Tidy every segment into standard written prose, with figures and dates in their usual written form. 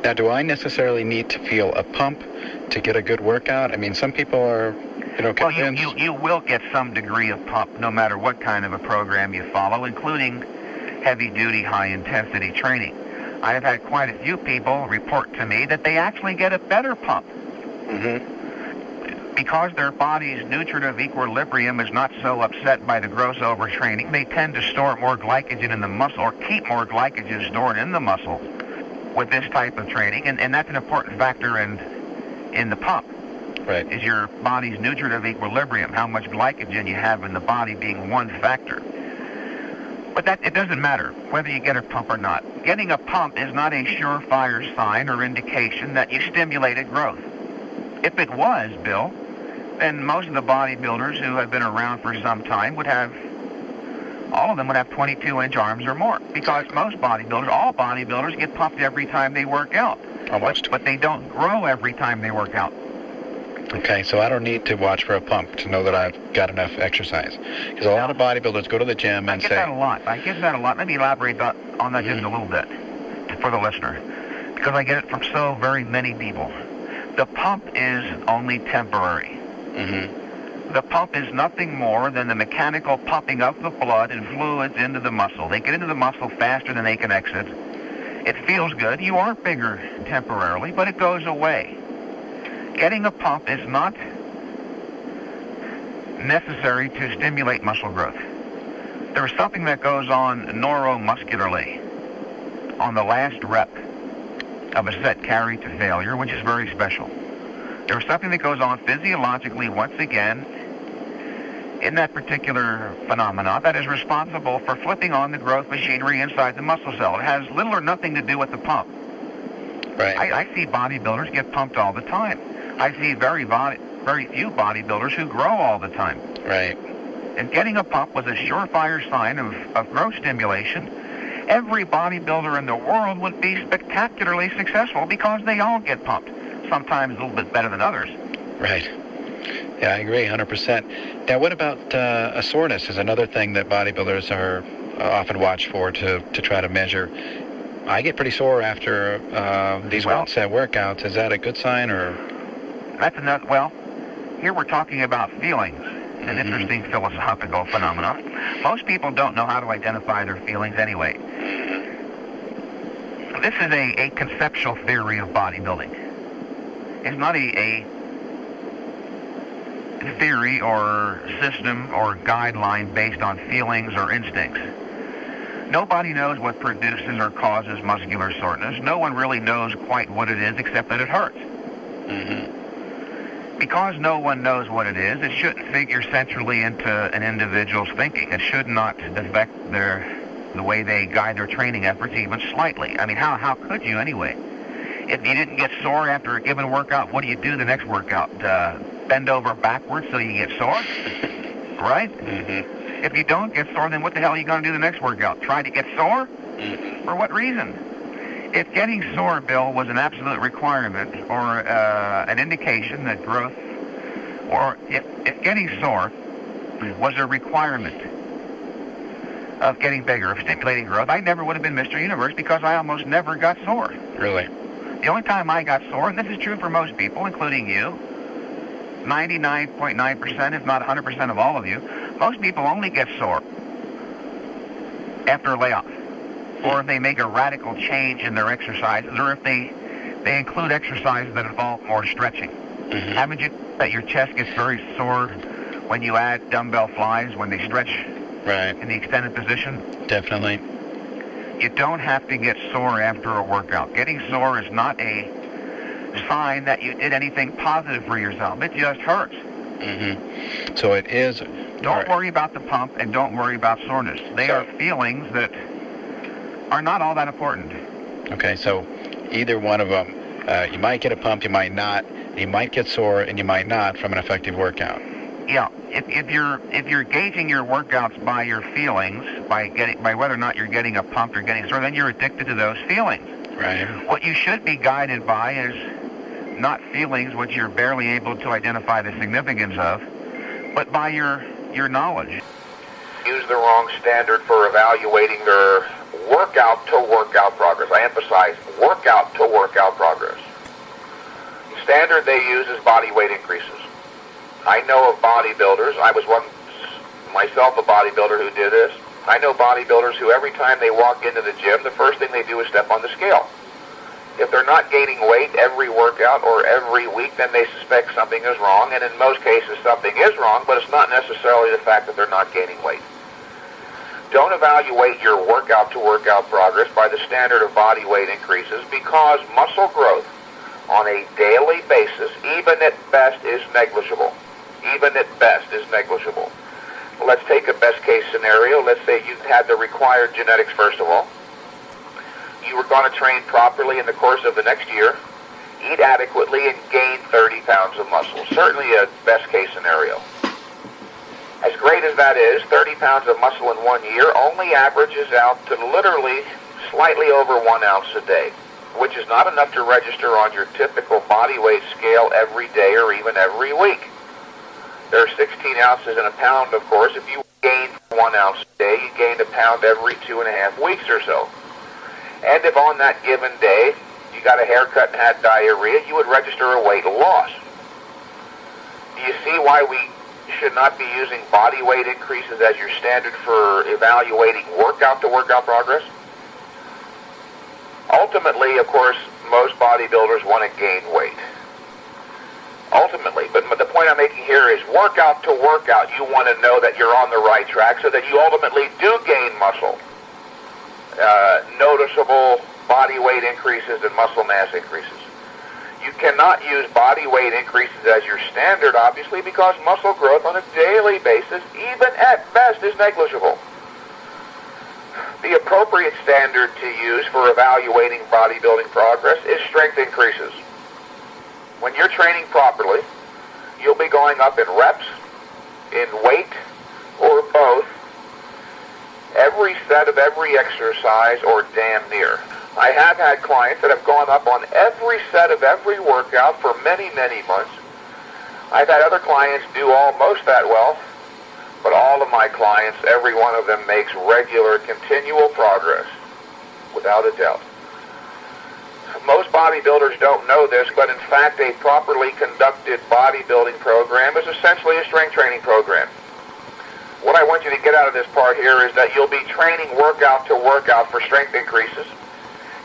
Now, do I necessarily need to feel a pump to get a good workout? I mean, some people are, convinced. Well, you will get some degree of pump no matter what kind of a program you follow, including heavy-duty, high-intensity training. I have had quite a few people report to me that they actually get a better pump. Because their body's nutritive equilibrium is not so upset by the gross overtraining, they tend to store more glycogen in the muscle, or keep more glycogen stored in the muscle with this type of training, and that's an important factor in the pump. Right. Is your body's nutritive equilibrium, how much glycogen you have in the body being one factor. But it doesn't matter whether you get a pump or not. Getting a pump is not a surefire sign or indication that you stimulated growth. If it was, Bill, then most of the bodybuilders who have been around for some time all of them would have 22-inch arms or more, because all bodybuilders get pumped every time they work out. Almost. But they don't grow every time they work out. Okay, so I don't need to watch for a pump to know that I've got enough exercise. Because a lot of bodybuilders go to the gym and say... I get that a lot. Let me elaborate on that just a little bit for the listener, because I get it from so very many people. The pump is only temporary. The pump is nothing more than the mechanical pumping of the blood and fluids into the muscle. They get into the muscle faster than they can exit. It feels good. You are bigger temporarily, but it goes away. Getting a pump is not necessary to stimulate muscle growth. There is something that goes on neuromuscularly on the last rep of a set carried to failure, which is very special. There's something that goes on physiologically once again in that particular phenomena that is responsible for flipping on the growth machinery inside the muscle cell. It has little or nothing to do with the pump. Right. I see bodybuilders get pumped all the time. I see very few bodybuilders who grow all the time. Right. And getting a pump was a surefire sign of growth stimulation. Every bodybuilder in the world would be spectacularly successful because they all get pumped, sometimes a little bit better than others. Right. Yeah, I agree, 100%. Now, what about a soreness is another thing that bodybuilders are often watched for to try to measure. I get pretty sore after these one-set workouts. Is that a good sign, or? That's another. Well, here we're talking about feelings, an interesting philosophical phenomenon. Most people don't know how to identify their feelings anyway. This is a conceptual theory of bodybuilding. It's not a theory or system or guideline based on feelings or instincts. Nobody knows what produces or causes muscular soreness. No one really knows quite what it is except that it hurts. Because no one knows what it is, it shouldn't figure centrally into an individual's thinking. It should not affect the way they guide their training efforts even slightly. I mean, how could you anyway? If you didn't get sore after a given workout, what do you do the next workout? Bend over backwards so you get sore? Right? If you don't get sore, then what the hell are you going to do the next workout? Try to get sore? For what reason? If getting sore, Bill, was an absolute requirement or an indication that growth, or if getting sore was a requirement of getting bigger, of stimulating growth, I never would have been Mr. Universe because I almost never got sore. Really? The only time I got sore, and this is true for most people, including you, 99.9%, if not 100% of all of you, most people only get sore after a layoff, or if they make a radical change in their exercises, or if they include exercises that involve more stretching. Haven't you that your chest gets very sore when you add dumbbell flies, when they stretch in the extended position? Definitely. You don't have to get sore after a workout. Getting sore is not a sign that you did anything positive for yourself. It just hurts. So it is... Don't worry about the pump and don't worry about soreness. They are feelings that are not all that important. Okay, so either one of them, you might get a pump, you might not. You might get sore and you might not from an effective workout. Yeah, if you're gauging your workouts by your feelings, by whether or not you're getting a pump or getting sore, then you're addicted to those feelings. Right. What you should be guided by is not feelings which you're barely able to identify the significance of, but by your knowledge. Use the wrong standard for evaluating their workout to workout progress. I emphasize workout to workout progress. The standard they use is body weight increases. I know of bodybuilders, I was myself a bodybuilder who did this. I know bodybuilders who every time they walk into the gym, the first thing they do is step on the scale. If they're not gaining weight every workout or every week, then they suspect something is wrong, and in most cases something is wrong, but it's not necessarily the fact that they're not gaining weight. Don't evaluate your workout to workout progress by the standard of body weight increases, because muscle growth on a daily basis, even at best, is negligible. Even at best is negligible. Let's take a best case scenario. Let's say you had the required genetics first of all. You were going to train properly in the course of the next year, eat adequately, and gain 30 pounds of muscle. Certainly a best case scenario. As great as that is, 30 pounds of muscle in 1 year only averages out to literally slightly over 1 ounce a day, which is not enough to register on your typical body weight scale every day or even every week. There are 16 ounces in a pound, of course. If you gain 1 ounce a day, you gain a pound every 2.5 weeks or so. And if on that given day you got a haircut and had diarrhea, you would register a weight loss. Do you see why we should not be using body weight increases as your standard for evaluating workout to workout progress? Ultimately, of course, most bodybuilders want to gain weight. Ultimately, but the point I'm making here is workout to workout, you want to know that you're on the right track so that you ultimately do gain muscle. Noticeable body weight increases and muscle mass increases. You cannot use body weight increases as your standard, obviously, because muscle growth on a daily basis, even at best, is negligible. The appropriate standard to use for evaluating bodybuilding progress is strength increases. When you're training properly, you'll be going up in reps, in weight, or both, every set of every exercise, or damn near. I have had clients that have gone up on every set of every workout for many, many months. I've had other clients do almost that well, but all of my clients, every one of them makes regular, continual progress, without a doubt. Most bodybuilders don't know this, but in fact a properly conducted bodybuilding program is essentially a strength training program. What I want you to get out of this part here is that you'll be training workout to workout for strength increases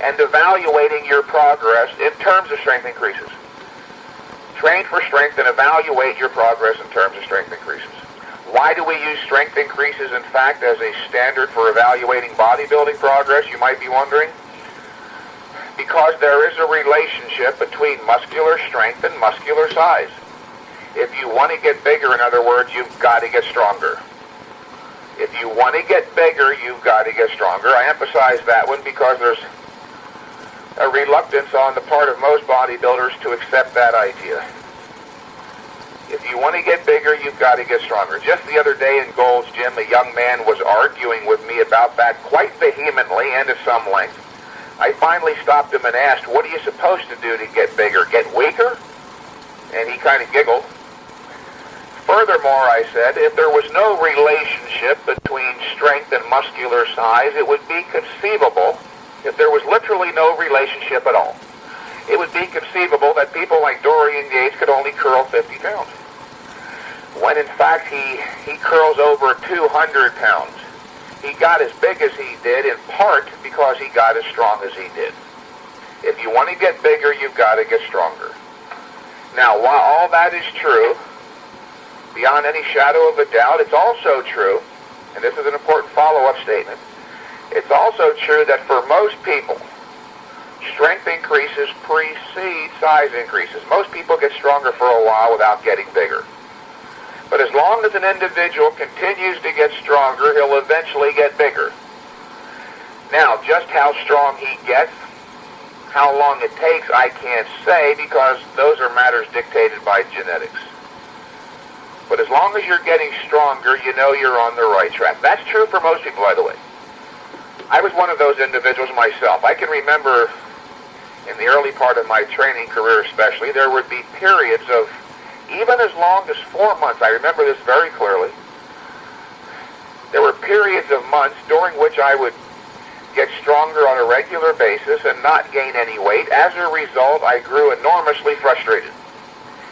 and evaluating your progress in terms of strength increases. Train for strength and evaluate your progress in terms of strength increases. Why do we use strength increases, in fact, as a standard for evaluating bodybuilding progress, you might be wondering? Because there is a relationship between muscular strength and muscular size. If you want to get bigger, in other words, you've got to get stronger. If you want to get bigger, you've got to get stronger. I emphasize that one because there's a reluctance on the part of most bodybuilders to accept that idea. If you want to get bigger, you've got to get stronger. Just the other day in Gold's Gym, a young man was arguing with me about that quite vehemently and at some length. I finally stopped him and asked, what are you supposed to do to get bigger? Get weaker? And he kind of giggled. Furthermore, I said, if there was no relationship between strength and muscular size, it would be conceivable, if there was literally no relationship at all, it would be conceivable that people like Dorian Yates could only curl 50 pounds. When in fact he curls over 200 pounds. He got as big as he did in part because he got as strong as he did. If you want to get bigger, you've got to get stronger. Now, while all that is true, beyond any shadow of a doubt, it's also true, and this is an important follow-up statement, it's also true that for most people, strength increases precede size increases. Most people get stronger for a while without getting bigger. But as long as an individual continues to get stronger, he'll eventually get bigger. Now, just how strong he gets, how long it takes, I can't say, because those are matters dictated by genetics. But as long as you're getting stronger, you know you're on the right track. That's true for most people, by the way. I was one of those individuals myself. I can remember in the early part of my training career especially, there would be periods of even as long as 4 months. I remember this very clearly. There were periods of months during which I would get stronger on a regular basis and not gain any weight. As a result, I grew enormously frustrated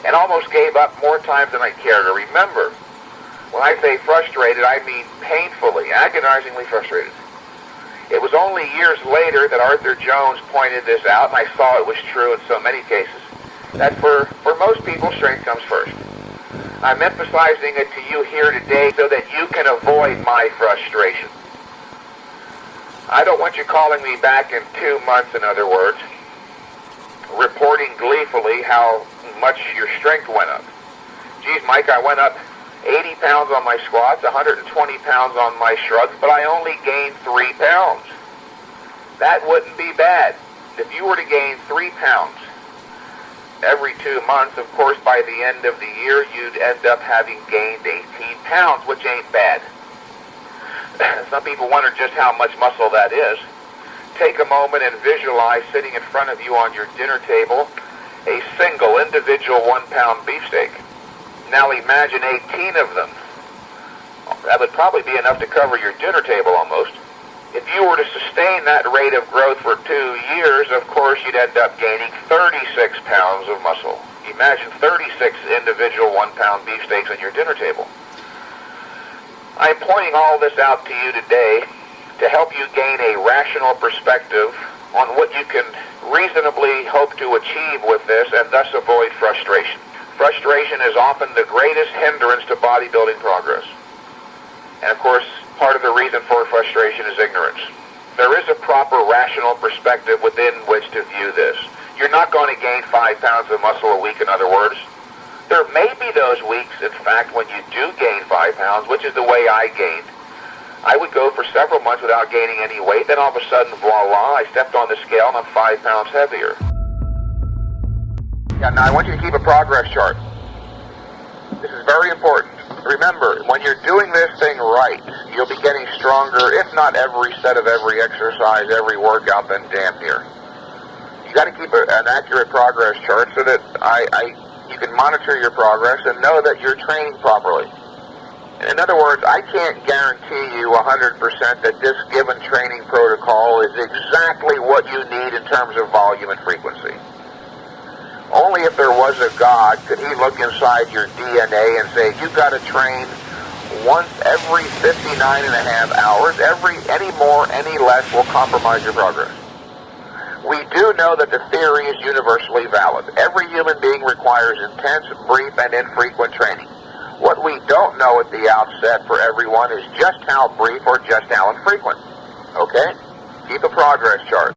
and almost gave up more times than I cared to remember. When I say frustrated, I mean painfully, agonizingly frustrated. It was only years later that Arthur Jones pointed this out, and I saw it was true in so many cases, that for most people, strength comes first. I'm emphasizing it to you here today so that you can avoid my frustration. I don't want you calling me back in 2 months, in other words, reporting gleefully how much your strength went up. Geez, Mike, I went up 80 pounds on my squats, 120 pounds on my shrugs, but I only gained 3 pounds. That wouldn't be bad. If you were to gain 3 pounds every 2 months, of course, by the end of the year, you'd end up having gained 18 pounds, which ain't bad. Some people wonder just how much muscle that is. Take a moment and visualize sitting in front of you on your dinner table a single individual 1-pound beefsteak. Now imagine 18 of them. That would probably be enough to cover your dinner table almost. If you were to sustain that rate of growth for 2 years, of course, you'd end up gaining 36 pounds of muscle. Imagine 36 individual 1-pound beefsteaks on your dinner table. I'm pointing all this out to you today to help you gain a rational perspective on what you can reasonably hope to achieve with this and thus avoid frustration. Frustration is often the greatest hindrance to bodybuilding progress. And of course, part of the reason for frustration is ignorance. There is a proper rational perspective within which to view this. You're not going to gain 5 pounds of muscle a week, in other words. There may be those weeks, in fact, when you do gain 5 pounds, which is the way I gained. I would go for several months without gaining any weight, then all of a sudden, voila, I stepped on the scale and I'm 5 pounds heavier. Yeah, now I want you to keep a progress chart. This is very important. Remember, when you're doing this thing right, you'll be getting stronger, if not every set of every exercise, every workout, then damn near. You got to keep an accurate progress chart so that you can monitor your progress and know that you're training properly. In other words, I can't guarantee you 100% that this given training protocol is exactly what you need in terms of volume and frequency. Only if there was a God could he look inside your DNA and say, you've got to train once every 59 and a half hours. Any more, any less will compromise your progress. We do know that the theory is universally valid. Every human being requires intense, brief, and infrequent training. What we don't know at the outset for everyone is just how brief or just how infrequent. Okay? Keep a progress chart.